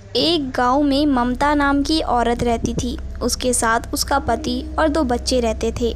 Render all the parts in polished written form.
एक गांव में ममता नाम की औरत रहती थी। उसके साथ उसका पति और 2 बच्चे रहते थे।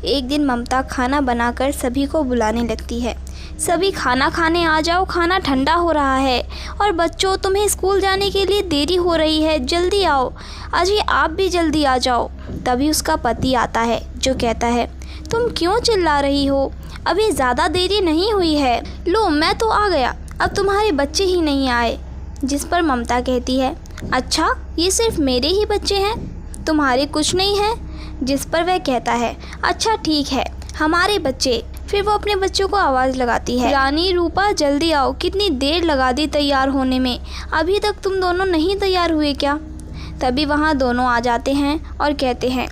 एक दिन ममता खाना बनाकर सभी को बुलाने लगती है। सभी खाना खाने आ जाओ, खाना ठंडा हो रहा है। और बच्चों, तुम्हें स्कूल जाने के लिए देरी हो रही है, जल्दी आओ। अजी, आप भी जल्दी आ जाओ। तभी उसका पति आता है जो कहता है, तुम क्यों चिल्ला रही हो? अभी ज़्यादा देरी नहीं हुई है। लो, मैं तो आ गया, अब तुम्हारे बच्चे ही नहीं आए। जिस पर ममता कहती है, अच्छा, ये सिर्फ मेरे ही बच्चे हैं, तुम्हारे कुछ नहीं है? जिस पर वह कहता है, अच्छा ठीक है, हमारे बच्चे। फिर वो अपने बच्चों को आवाज़ लगाती है, रानी रूपा जल्दी आओ, कितनी देर लगा दी तैयार होने में, अभी तक तुम दोनों नहीं तैयार हुए क्या? तभी वहाँ दोनों आ जाते हैं और कहते हैं,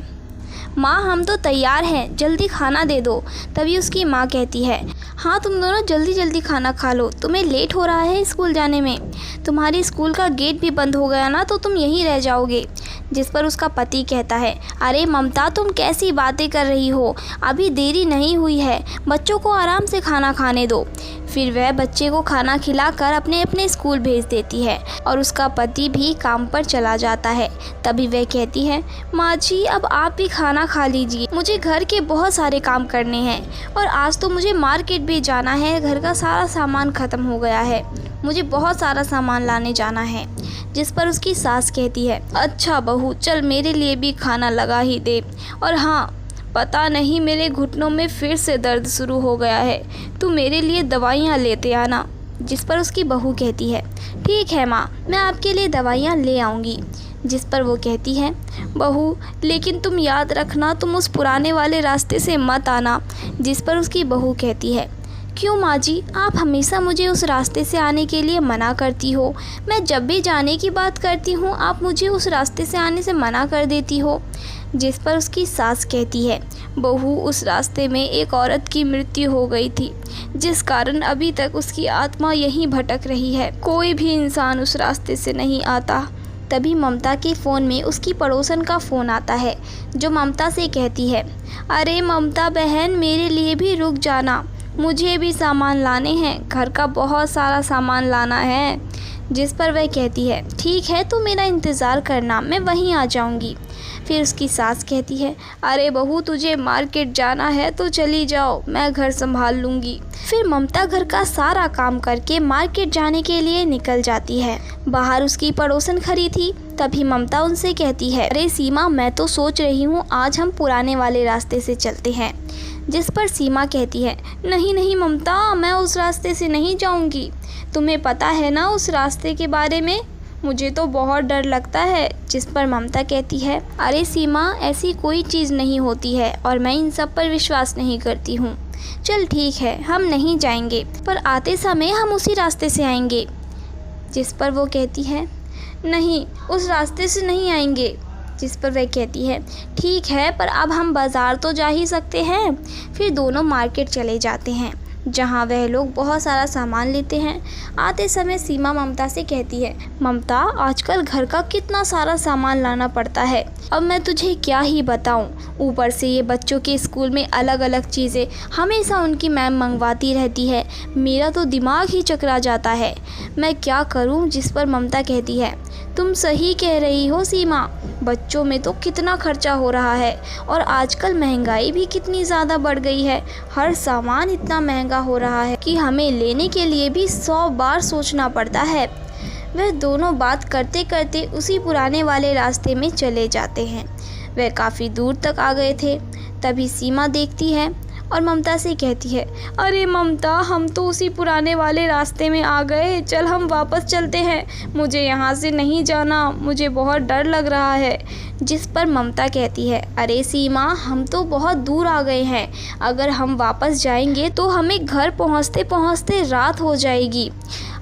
माँ हम तो तैयार हैं, जल्दी खाना दे दो। तभी उसकी माँ कहती है, हाँ तुम दोनों जल्दी जल्दी खाना खा लो, तुम्हें लेट हो रहा है स्कूल जाने में। तुम्हारी स्कूल का गेट भी बंद हो गया ना, तो तुम यहीं रह जाओगे। जिस पर उसका पति कहता है, अरे ममता तुम कैसी बातें कर रही हो, अभी देरी नहीं हुई है, बच्चों को आराम से खाना खाने दो। फिर वह बच्चे को खाना खिलाकर अपने अपने स्कूल भेज देती है और उसका पति भी काम पर चला जाता है। तभी वह कहती है, माँ जी अब आप भी खाना खा लीजिए, मुझे घर के बहुत सारे काम करने हैं और आज तो मुझे मार्केट भी जाना है, घर का सारा सामान ख़त्म हो गया है, मुझे बहुत सारा सामान लाने जाना है। जिस पर उसकी सास कहती है, अच्छा बहू, चल मेरे लिए भी खाना लगा ही दे, और हाँ पता नहीं मेरे घुटनों में फिर से दर्द शुरू हो गया है, तू मेरे लिए दवाइयाँ लेते आना। जिस पर उसकी बहू कहती है, ठीक है माँ, मैं आपके लिए दवाइयाँ ले आऊँगी। जिस पर वो कहती है, बहू लेकिन तुम याद रखना, तुम उस पुराने वाले रास्ते से मत आना। जिस पर उसकी बहू कहती है, क्यों माँ जी, आप हमेशा मुझे उस रास्ते से आने के लिए मना करती हो, मैं जब भी जाने की बात करती हूँ आप मुझे उस रास्ते से आने से मना कर देती हो। जिस पर उसकी सास कहती है, बहू उस रास्ते में एक औरत की मृत्यु हो गई थी, जिस कारण अभी तक उसकी आत्मा यहीं भटक रही है, कोई भी इंसान उस रास्ते से नहीं आता। तभी ममता के फ़ोन में उसकी पड़ोसन का फ़ोन आता है जो ममता से कहती है, अरे ममता बहन, मेरे लिए भी रुक जाना, मुझे भी सामान लाने हैं, घर का बहुत सारा सामान लाना है। जिस पर वह कहती है, ठीक है तो मेरा इंतज़ार करना, मैं वहीं आ जाऊंगी। फिर उसकी सास कहती है, अरे बहू तुझे मार्केट जाना है तो चली जाओ, मैं घर संभाल लूँगी। फिर ममता घर का सारा काम करके मार्केट जाने के लिए निकल जाती है। बाहर उसकी पड़ोसन खड़ी थी। तभी ममता उनसे कहती है, अरे सीमा, मैं तो सोच रही हूँ आज हम पुराने वाले रास्ते से चलते हैं। जिस पर सीमा कहती है, नहीं नहीं ममता, मैं उस रास्ते से नहीं जाऊँगी, तुम्हें पता है ना उस रास्ते के बारे में, मुझे तो बहुत डर लगता है। जिस पर ममता कहती है, अरे सीमा, ऐसी कोई चीज़ नहीं होती है और मैं इन सब पर विश्वास नहीं करती हूँ, चल ठीक है हम नहीं जाएंगे, पर आते समय हम उसी रास्ते से आएंगे। जिस पर वो कहती है, नहीं उस रास्ते से नहीं आएंगे। जिस पर वह कहती है, ठीक है पर अब हम बाज़ार तो जा ही सकते हैं। फिर दोनों मार्केट चले जाते हैं जहाँ वह लोग बहुत सारा सामान लेते हैं। आते समय सीमा ममता से कहती है, ममता आजकल घर का कितना सारा सामान लाना पड़ता है, अब मैं तुझे क्या ही बताऊं, ऊपर से ये बच्चों के स्कूल में अलग अलग चीज़ें हमेशा उनकी मैम मंगवाती रहती है, मेरा तो दिमाग ही चकरा जाता है, मैं क्या करूं। जिस पर ममता कहती है, तुम सही कह रही हो सीमा, बच्चों में तो कितना खर्चा हो रहा है और आजकल महंगाई भी कितनी ज़्यादा बढ़ गई है, हर सामान इतना महंगा हो रहा है कि हमें लेने के लिए भी 100 बार सोचना पड़ता है। वह दोनों बात करते करते उसी पुराने वाले रास्ते में चले जाते हैं। वह काफ़ी दूर तक आ गए थे। तभी सीमा देखती है और ममता से कहती है, अरे ममता, हम तो उसी पुराने वाले रास्ते में आ गए, चल हम वापस चलते हैं, मुझे यहाँ से नहीं जाना, मुझे बहुत डर लग रहा है। जिस पर ममता कहती है, अरे सीमा, हम तो बहुत दूर आ गए हैं, अगर हम वापस जाएंगे तो हमें घर पहुँचते पहुँचते रात हो जाएगी,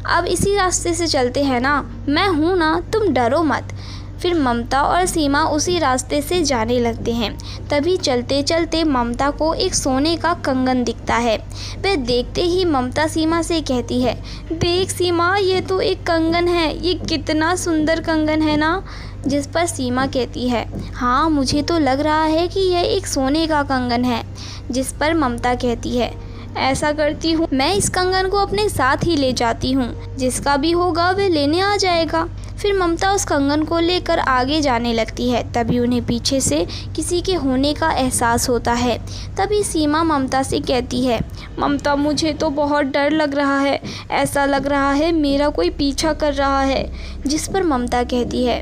अब इसी रास्ते से चलते हैं ना, मैं हूँ ना, तुम डरो मत। फिर ममता और सीमा उसी रास्ते से जाने लगते हैं। तभी चलते चलते ममता को एक सोने का कंगन दिखता है। वह देखते ही ममता सीमा से कहती है, देख सीमा, ये तो एक कंगन है, ये कितना सुंदर कंगन है ना। जिस पर सीमा कहती है, हाँ मुझे तो लग रहा है कि यह एक सोने का कंगन है। जिस पर ममता कहती है, ऐसा करती हूँ, मैं इस कंगन को अपने साथ ही ले जाती हूँ, जिसका भी होगा वह लेने आ जाएगा। फिर ममता उस कंगन को लेकर आगे जाने लगती है। तभी उन्हें पीछे से किसी के होने का एहसास होता है। तभी सीमा ममता से कहती है, ममता मुझे तो बहुत डर लग रहा है, ऐसा लग रहा है मेरा कोई पीछा कर रहा है। जिस पर ममता कहती है,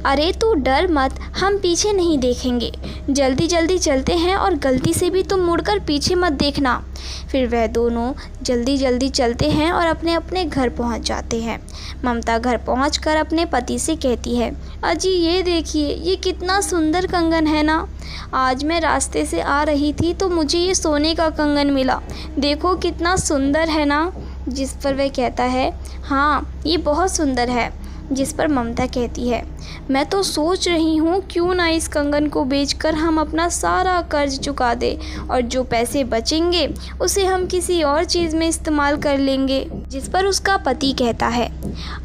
अरे तू डर मत, हम पीछे नहीं देखेंगे, जल्दी जल्दी चलते हैं और गलती से भी तुम मुड़कर पीछे मत देखना। फिर वह दोनों जल्दी जल्दी चलते हैं और अपने अपने घर पहुंच जाते हैं। ममता घर पहुंचकर अपने पति से कहती है, अजी ये देखिए, ये कितना सुंदर कंगन है ना। आज मैं रास्ते से आ रही थी तो मुझे ये सोने का कंगन मिला, देखो कितना सुंदर है ना। जिस पर वह कहता है, हाँ ये बहुत सुंदर है। जिस पर ममता कहती है, मैं तो सोच रही हूँ क्यों ना इस कंगन को बेचकर हम अपना सारा कर्ज चुका दें और जो पैसे बचेंगे उसे हम किसी और चीज़ में इस्तेमाल कर लेंगे। जिस पर उसका पति कहता है,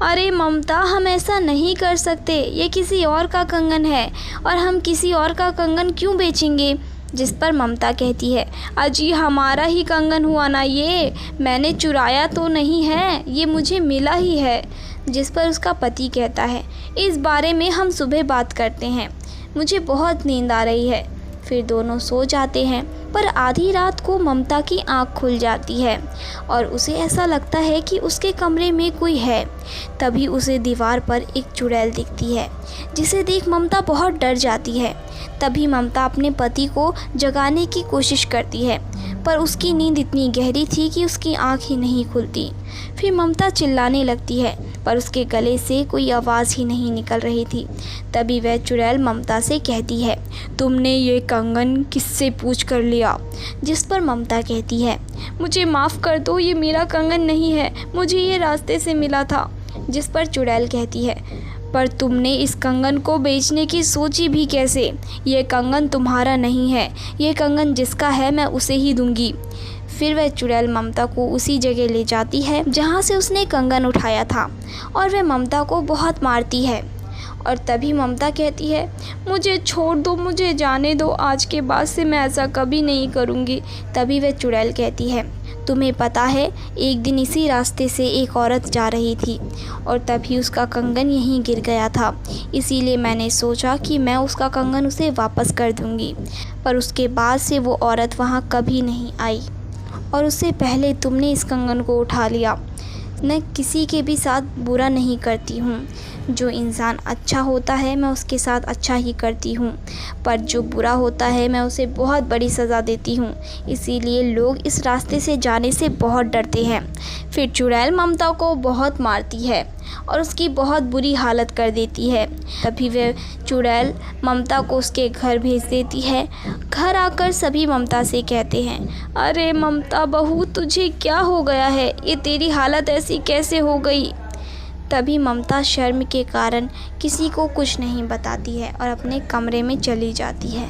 अरे ममता हम ऐसा नहीं कर सकते, ये किसी और का कंगन है और हम किसी और का कंगन क्यों बेचेंगे। जिस पर ममता कहती है, अजी हमारा ही कंगन हुआ ना ये, मैंने चुराया तो नहीं है, ये मुझे मिला ही है। जिस पर उसका पति कहता है, इस बारे में हम सुबह बात करते हैं, मुझे बहुत नींद आ रही है। फिर दोनों सो जाते हैं। पर आधी रात को ममता की आंख खुल जाती है और उसे ऐसा लगता है कि उसके कमरे में कोई है। तभी उसे दीवार पर एक चुड़ैल दिखती है, जिसे देख ममता बहुत डर जाती है। तभी ममता अपने पति को जगाने की कोशिश करती है, पर उसकी नींद इतनी गहरी थी कि उसकी आंख ही नहीं खुलती। फिर ममता चिल्लाने लगती है, पर उसके गले से कोई आवाज़ ही नहीं निकल रही थी। तभी वह चुड़ैल ममता से कहती है, तुमने ये कंगन किससे पूछ कर लिया। जिस पर ममता कहती है, मुझे माफ़ कर दो, ये मेरा कंगन नहीं है, मुझे ये रास्ते से मिला था। जिस पर चुड़ैल कहती है, पर तुमने इस कंगन को बेचने की सोची भी कैसे। ये कंगन तुम्हारा नहीं है, ये कंगन जिसका है मैं उसे ही दूंगी। फिर वह चुड़ैल ममता को उसी जगह ले जाती है जहाँ से उसने कंगन उठाया था और वह ममता को बहुत मारती है। और तभी ममता कहती है, मुझे छोड़ दो, मुझे जाने दो, आज के बाद से मैं ऐसा कभी नहीं करूँगी। तभी वह चुड़ैल कहती है, तुम्हें पता है एक दिन इसी रास्ते से एक औरत जा रही थी और तभी उसका कंगन यहीं गिर गया था, इसीलिए मैंने सोचा कि मैं उसका कंगन उसे वापस कर दूंगी। पर उसके बाद से वो औरत वहाँ कभी नहीं आई और उससे पहले तुमने इस कंगन को उठा लिया। मैं किसी के भी साथ बुरा नहीं करती हूँ, जो इंसान अच्छा होता है मैं उसके साथ अच्छा ही करती हूँ, पर जो बुरा होता है मैं उसे बहुत बड़ी सज़ा देती हूँ, इसीलिए लोग इस रास्ते से जाने से बहुत डरते हैं। फिर चुड़ैल ममता को बहुत मारती है और उसकी बहुत बुरी हालत कर देती है। तभी वह चुड़ैल ममता को उसके घर भेज देती है। घर आकर सभी ममता से कहते हैं, अरे ममता बहू तुझे क्या हो गया है, ये तेरी हालत ऐसी कैसे हो गई। तभी ममता शर्म के कारण किसी को कुछ नहीं बताती है और अपने कमरे में चली जाती है।